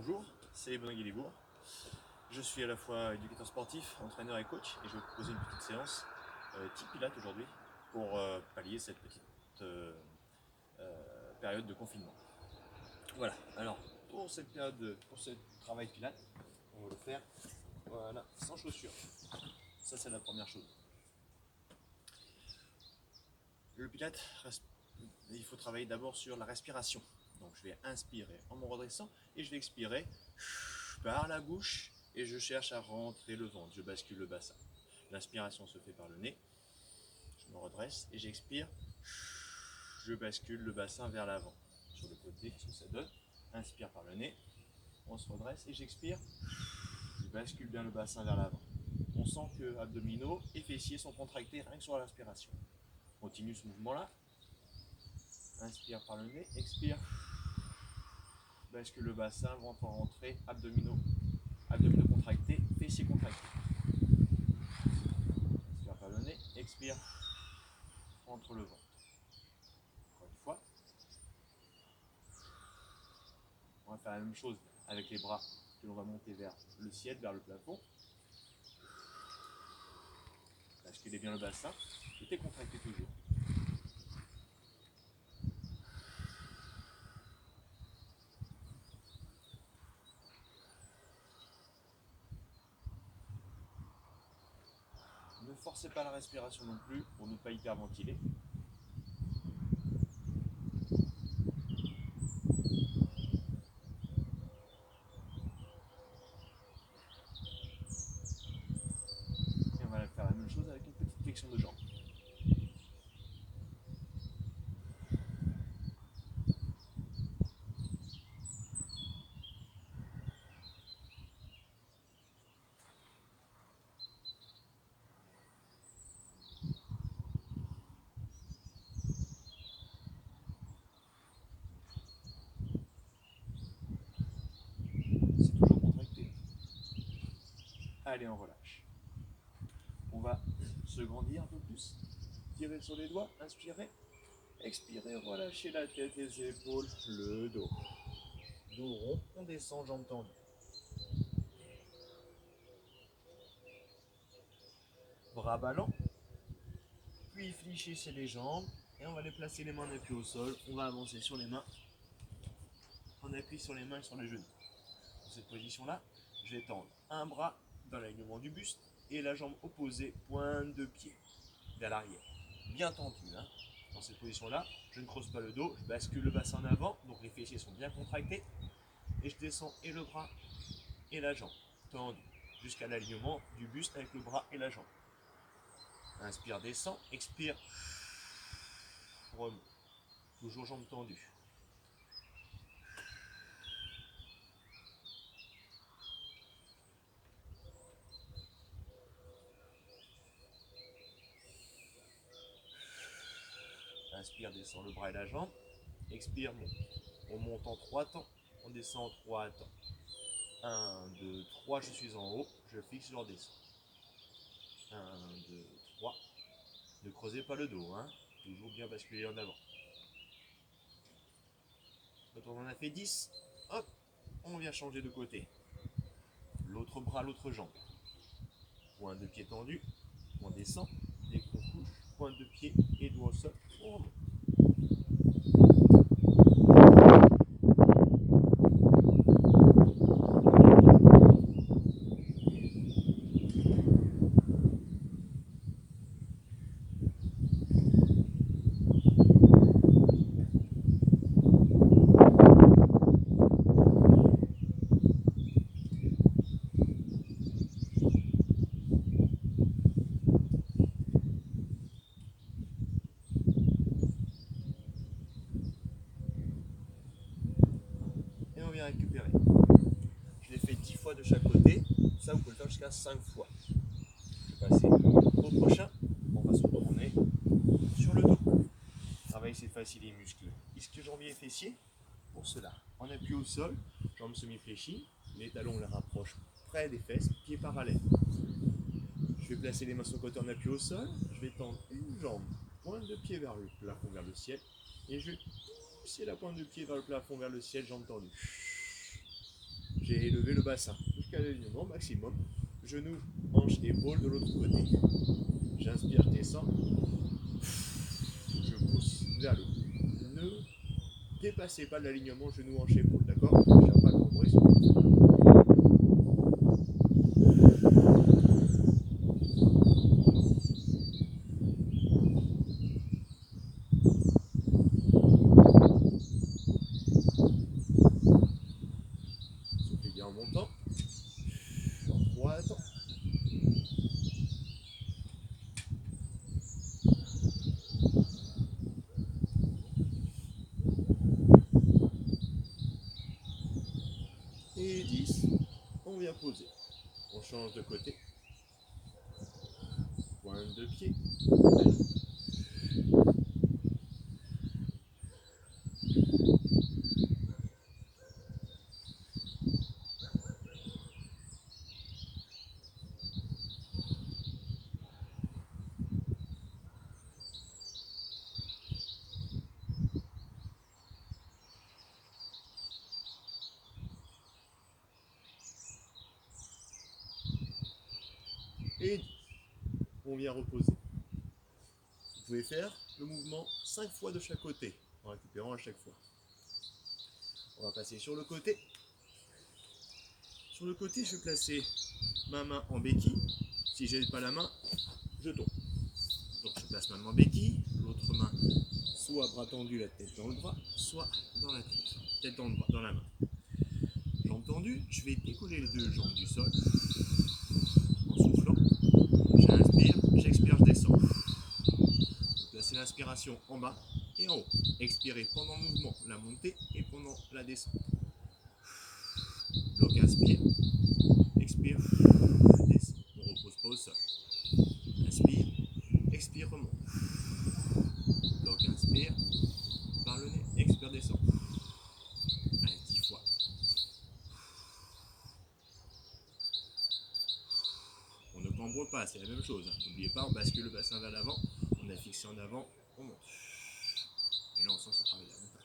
Bonjour, c'est Benoît Guélibourg. Je suis à la fois éducateur sportif, entraîneur et coach et je vais vous proposer une petite séance type Pilates aujourd'hui pour pallier cette petite période de confinement. Voilà, alors pour cette période, pour ce travail Pilates, on va le faire voilà, sans chaussures. Ça c'est la première chose. Le Pilates, il faut travailler d'abord sur la respiration. Donc je vais inspirer en me redressant et je vais expirer par la bouche et je cherche à rentrer le ventre, je bascule le bassin. L'inspiration se fait par le nez, je me redresse et j'expire, je bascule le bassin vers l'avant. Sur le côté, ce que ça donne, inspire par le nez, on se redresse et j'expire, je bascule bien le bassin vers l'avant. On sent que abdominaux et fessiers sont contractés rien que sur l'inspiration. Continue ce mouvement-là, inspire par le nez, expire, bascule le bassin, ventre rentré, abdominaux contractés, fessiers contractés. Inspire par le nez, expire, entre le ventre. Encore une fois. On va faire la même chose avec les bras que l'on va monter vers le ciel, vers le plafond. Basculez bien le bassin, tout est contracté toujours. Ne forcez pas la respiration non plus pour ne pas hyperventiler. Et on va faire la même chose avec une petite flexion de jambes. C'est toujours contracté. Allez, on relâche. On va se grandir un peu plus. Tirez sur les doigts, inspirez. Expirez, relâchez la tête, les épaules, le dos. Dos rond, on descend, jambes tendues. Bras ballants. Puis fléchissez les jambes et on va les placer les mains en appui au sol. On va avancer sur les mains. On appuie sur les mains et sur les genoux. Dans cette position-là, je vais tendre un bras dans l'alignement du buste et la jambe opposée, pointe de pied, vers l'arrière. Bien tendu. Dans cette position-là, je ne creuse pas le dos, je bascule le bassin en avant, donc les fessiers sont bien contractés. Et je descends et le bras et la jambe, tendu, jusqu'à l'alignement du buste avec le bras et la jambe. Inspire, descend, expire, remonte. Toujours jambes tendues. Inspire, descend le bras et la jambe. Expire, monte. On monte en 3 temps, on descend en 3 temps. 1, 2, 3, je suis en haut, je fixe, je redescends. 1, 2, 3. Ne creusez pas le dos, toujours bien basculer en avant. Quand on en a fait 10, hop, on vient changer de côté. L'autre bras, l'autre jambe. Pointe de pied tendu, on descend, dès qu'on couche, pointe de pied et doigt au sol, on remonte. Et on vient récupérer. Je l'ai fait 10 fois de chaque côté, ça vous pouvez le faire jusqu'à 5 fois. Je vais passer au prochain, on va se retourner sur le dos. Travailler ses fascies les muscles ischio-jambiers et fessiers. Pour cela, on appuie au sol, jambes semi-fléchies, les talons on les rapproche près des fesses, pieds parallèles. Je vais placer les mains sur le côté en appui au sol, je vais tendre une jambe, pointe de pied vers le plafond, vers le ciel, et je vais pousser la pointe de pied vers le plafond, vers le ciel, jambes tendues. j'ai élevé le bassin jusqu'à l'alignement maximum. Genoux, hanches, épaules de l'autre côté. J'inspire, je descends. Je pousse vers le haut. Ne dépassez pas l'alignement genoux, hanches, épaules, d'accord? Je ne pas cambrer sur le soufflez bien en montant. En 3 temps. Et 10. On vient poser. On change de côté. Pointe de pied. Allez. Et on vient reposer. Vous pouvez faire le mouvement 5 fois de chaque côté, en récupérant à chaque fois. On va passer sur le côté. Sur le côté, je vais placer ma main en béquille. Si je n'ai pas la main, je tombe. Donc je place ma main en béquille, l'autre main soit bras tendu, la tête dans le bras, soit dans la tête dans le bras, dans la main. Jambes tendues, je vais décoller les deux jambes du sol en soufflant. J'inspire, j'expire, je descends. Placez l'inspiration en bas et en haut. Expirez pendant le mouvement, la montée et pendant la descente. Donc inspire, expire, descend. On repose pas au sol. Inspire, expire, remonte. Donc inspire, par le nez, expire, descend. Allez, 10 fois. On ne cambre pas, c'est la même chose. N'oubliez pas, on bascule le bassin vers l'avant, on a fixé en avant, on monte. Et là on sent que ça travaille davantage.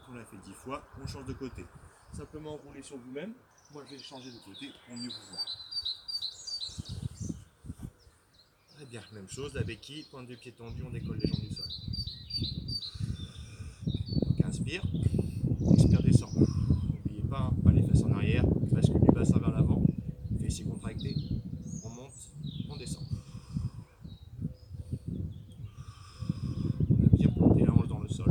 On l'a fait 10 fois, on change de côté. Simplement rouler sur vous-même. Moi je vais changer de côté pour mieux vous voir. Très bien, même chose, la béquille, pointe du pied tendu, on décolle les jambes du sol. Donc inspire, expire, descend. N'oubliez pas, pas les fesses en arrière, bascule du bassin vers l'avant, fessiers contractés, on monte, on descend. On a bien planté la hanche dans le sol.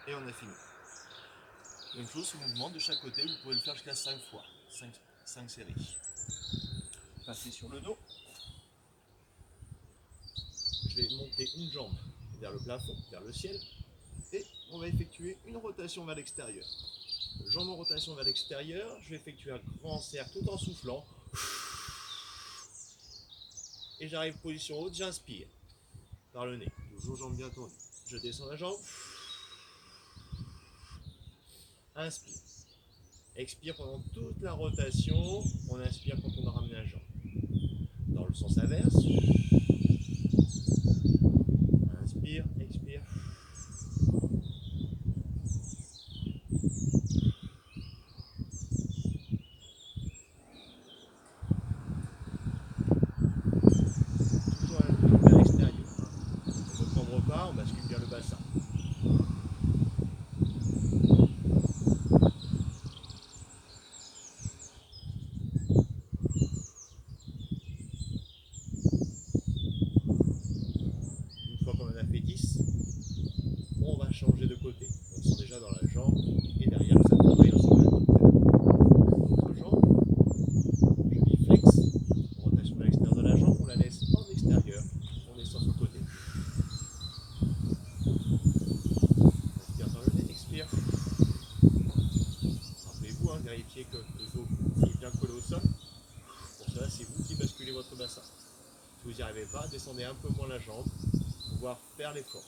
Et on a fini. Même chose, ce mouvement de chaque côté, vous pouvez le faire jusqu'à 5 fois, 5 séries. Passez sur le dos. Je vais monter une jambe vers le plafond, vers le ciel, et on va effectuer une rotation vers l'extérieur. Jambe en rotation vers l'extérieur, je vais effectuer un grand cercle tout en soufflant. Et j'arrive position haute, j'inspire par le nez, toujours jambe bien tendue. Je descends la jambe. Inspire. Expire pendant toute la rotation. On inspire quand on a ramené la jambe. Dans le sens inverse. Inspire, expire. bas, on bascule vers le bassin. Une fois qu'on en a fait 10, on va changer de côté. On sent déjà dans la jambe et derrière ça travaille aussi dans l'autre jambe. Je biflex, rotation de l'extérieur de la jambe, on la laisse en extérieur, on descend sur le côté. Inspire par le nez, expire. Rappelez-vous, vérifiez que le dos est bien collé au sol. Pour cela, c'est vous qui basculez votre bassin. Si vous n'y arrivez pas, descendez un peu moins la jambe pour pouvoir faire l'effort.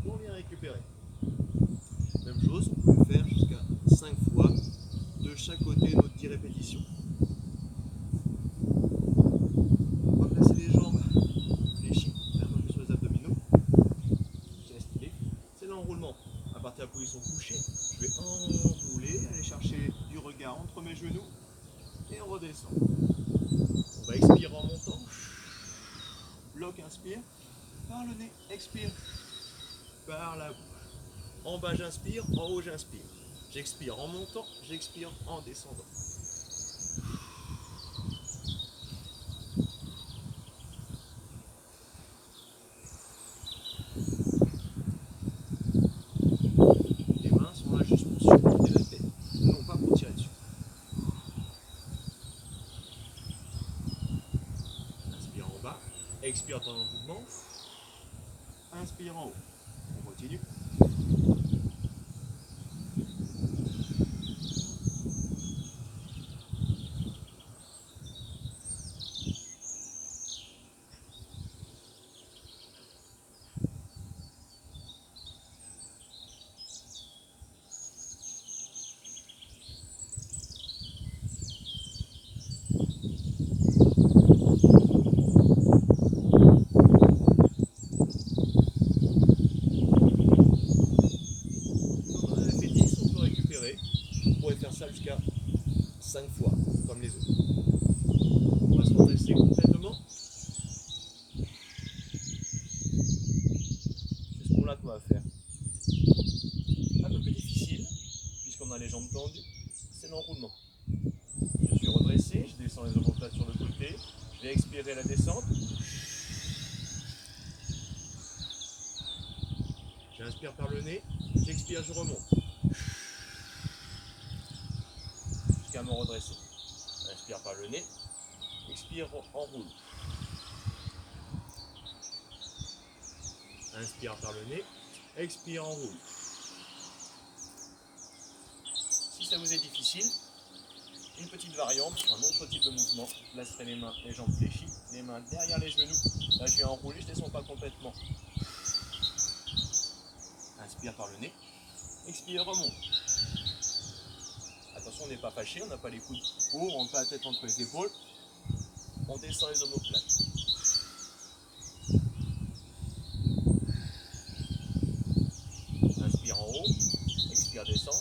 On vient récupérer. Même chose, on peut faire jusqu'à 5 fois de chaque côté nos 10 répétitions. On va placer les jambes fléchies, la main sur les abdominaux. C'est l'enroulement. À partir de la position couchée, je vais enrouler, aller chercher du regard entre mes genoux et on redescend. On va expirer en montant. Bloc, inspire. Par le nez, expire. Par la bouche. En bas, j'inspire. En haut, j'inspire. J'expire en montant. J'expire en descendant. Les mains sont là juste pour supporter la tête, non pas pour tirer dessus. Inspire en bas. Expire pendant le mouvement. Inspire en haut. On continue. Ça jusqu'à 5 fois, comme les autres. On va se redresser complètement. C'est ce qu'on-là qu'on va faire. Un peu plus difficile, puisqu'on a les jambes tendues, c'est l'enroulement. Je suis redressé, je descends les omoplates sur le côté, je vais expirer la descente. J'inspire par le nez, j'expire, je remonte. Jusqu'à me redresser. Inspire par le nez, expire, enroule. Inspire par le nez, expire, enroule. Si ça vous est difficile, une petite variante, un autre type de mouvement. Je placerai les mains, les jambes fléchies, les mains derrière les genoux. Là, je vais enrouler, je ne descends pas complètement. Inspire par le nez, expire, remonte. Attention, on n'est pas fâché, on n'a pas les coudes hauts, on rentre pas la tête entre les épaules. On descend les omoplates. Inspire en haut, expire, descend.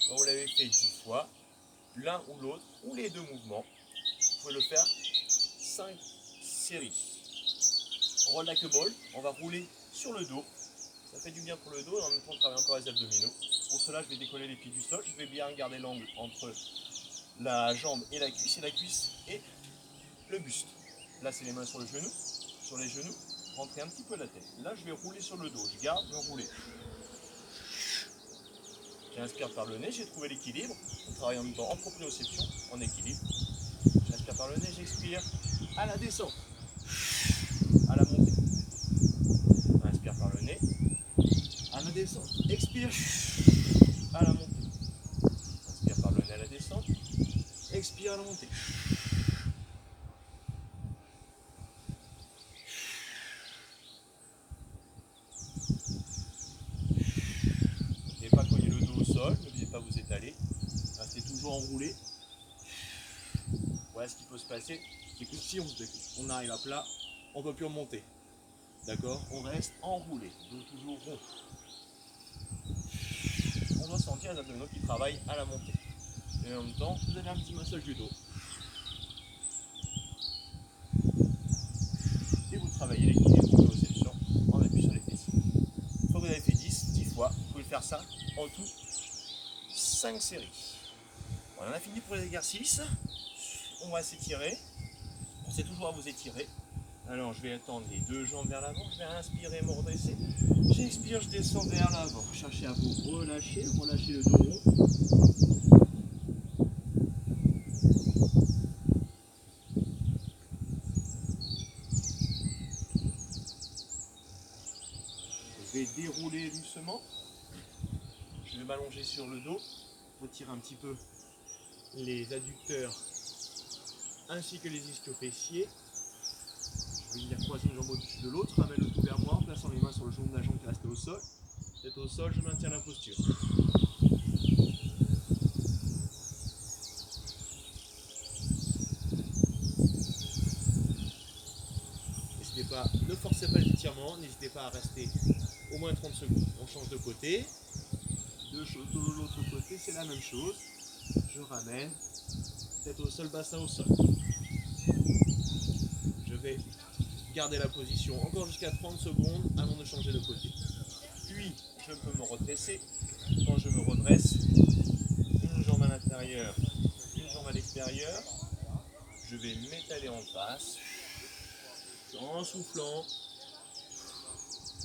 Quand vous l'avez fait 10 fois, l'un ou l'autre, ou les deux mouvements, vous pouvez le faire 5 séries. Roll like a ball, on va rouler sur le dos. Ça fait du bien pour le dos et en même temps on travaille encore les abdominaux. Pour cela, je vais décoller les pieds du sol. Je vais bien garder l'angle entre la jambe et la cuisse et le buste. Là, c'est les mains sur le genou, sur les genoux. Rentrer un petit peu la tête. Là, je vais rouler sur le dos. Je garde, je vais rouler. J'inspire par le nez, j'ai trouvé l'équilibre. On travaille en même temps en proprioception, en équilibre. J'inspire par le nez, j'expire à la descente, à la montée. Inspire par le nez, à la descente. Expire à la montée. Inspire par le nez à la descente. Expire à la montée. N'oubliez pas cogner le dos au sol, n'oubliez pas vous étaler. Restez toujours enroulé. Voilà ce qui peut se passer, c'est que si on arrive à plat, on ne peut plus remonter. D'accord? On reste enroulé, dos toujours rond. On doit sentir les abdominaux qui travaillent à la montée. Et en même temps, vous avez un petit massage du dos. Et vous travaillez l'équilibre de proprioception en appui sur les fessiers. Une fois que vous avez fait 10 fois, vous pouvez faire ça en tout 5 séries. Voilà, on a fini pour les exercices. On va s'étirer. Pensez toujours à vous étirer. Alors je vais étendre les deux jambes vers l'avant, je vais inspirer, me redresser. J'expire, je descends vers l'avant. Cherchez à vous relâcher, relâchez le dos rond. Je vais dérouler doucement. Je vais m'allonger sur le dos, retirer un petit peu les adducteurs ainsi que les ischio-fessiers. Je vais venir croiser une jambe au-dessus de l'autre, ramène le tout vers moi en plaçant les mains sur le genou de la jambe qui reste au sol. Tête au sol, je maintiens la posture. N'hésitez pas, ne forcez pas l'étirement, n'hésitez pas à rester au moins 30 secondes. On change de côté. De l'autre côté, c'est la même chose. Je ramène, tête au sol, bassin au sol. Je vais garder la position encore jusqu'à 30 secondes avant de changer de côté. Puis, je peux me redresser. Quand je me redresse, une jambe à l'intérieur, une jambe à l'extérieur. Je vais m'étaler en face, en soufflant.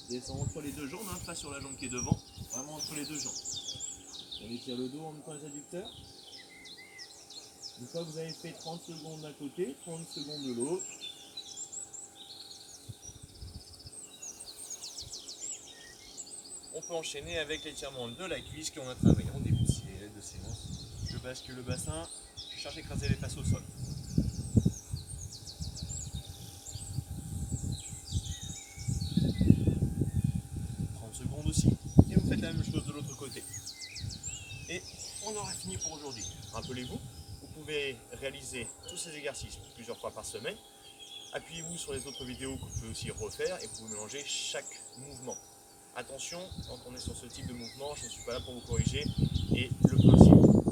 Descends entre les deux jambes, hein, pas sur la jambe qui est devant, vraiment entre les deux jambes. On étire le dos en même temps les adducteurs. Une fois que vous avez fait 30 secondes d'un côté, 30 secondes de l'autre. On peut enchaîner avec l'étirement de la cuisse qu'on a travaillé en début de séance. Je bascule le bassin, je cherche à écraser les fesses au sol. Secondes aussi, et vous faites la même chose de l'autre côté. Et on aura fini pour aujourd'hui. Rappelez-vous, vous pouvez réaliser tous ces exercices plusieurs fois par semaine. Appuyez-vous sur les autres vidéos que vous pouvez aussi refaire et vous pouvez mélanger chaque mouvement. Attention, quand on est sur ce type de mouvement, je ne suis pas là pour vous corriger et le principe